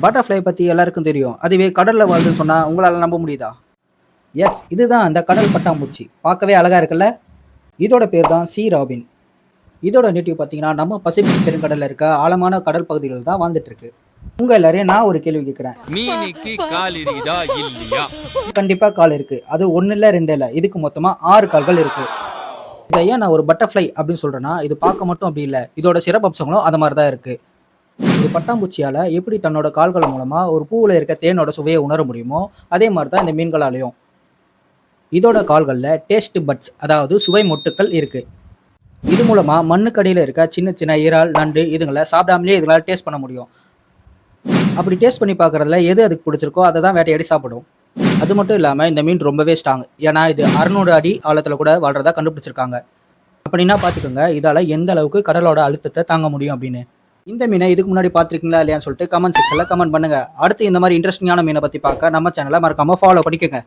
Butterfly பத்தி எல்லாருக்கும் தெரியும். அதுவே கடல்ல வாழுதுன்னு சொன்னா உங்களால நம்ப முடியுதா? எஸ், இதுதான் அந்த கடல் பட்டாம்பூச்சி. பார்க்கவே அழகா இருக்குல்ல? இதோட பேர் தான் சீ ராபின். இதோட நேட்டிவ் பார்த்தீங்கன்னா, நம்ம பசிபிக் பெருங்கடல்ல இருக்க ஆழமான கடல் பகுதிகள் தான் வாழ்ந்துட்டு இருக்கு. உங்க எல்லாரையும் நான் ஒரு கேள்வி கேட்கிறேன். மீனுக்கு கால் இருக்குதா இல்லையா? கண்டிப்பா கால் இருக்கு. அது 1 இல்ல 2 இல்ல. இதுக்கு மொத்தமா 6 கால்கள் இருக்கு. இதை ஏன் நான் ஒரு பட்டர்ஃப்ளை அப்படின்னு சொல்றேன்னா, இது பார்க்க மட்டும் அப்படி இல்ல. இதோட சிறப்பம்சங்களும் அது மாதிரி தான் இருக்கு. ஒரு பட்டாம்பூச்சியால எப்படி தன்னோட கால்கள் மூலமா ஒரு பூவுல இருக்க தேனோட சுவையை உணர முடியுமோ, அதே மாதிரி தான் இந்த மீன்களாலையும். இதோட கால்கள்ல டேஸ்ட் பட்ஸ், அதாவது சுவை மொட்டுக்கள் இருக்கு. இது மூலமா மண்ணுக்கடியில இருக்க சின்ன சின்ன இறால், நண்டு இதுங்களை சாப்பிடாமலே இதுங்களால டேஸ்ட் பண்ண முடியும். அப்படி டேஸ்ட் பண்ணி பார்க்கறதுல எது அதுக்கு பிடிச்சிருக்கோ அதை தான் வேட்டையாடி சாப்பிடும். அது மட்டும் இல்லாம இந்த மீன் ரொம்பவே ஸ்ட்ராங். ஏன்னா இது 600 அடி ஆழத்துல கூட வாழ்றதா கண்டுபிடிச்சிருக்காங்க. அப்படின்னா பாத்துக்கோங்க, இதால எந்த அளவுக்கு கடலோட அழுத்தத்தை தாங்க முடியும் அப்படின்னு. இந்த மீனை இதுக்கு முன்னாடி பார்த்திருக்கீங்களா இல்லையான்னு சொல்லிட்டு கமெண்ட் செக்ஷன்ல கமெண்ட் பண்ணுங்க. அடுத்து இந்த மாதிரி இன்ட்ரெஸ்டிங்கான மீனை பத்தி பார்க்க நம்ம சேனலை மறக்காம ஃபாலோ பண்ணிக்கோங்க.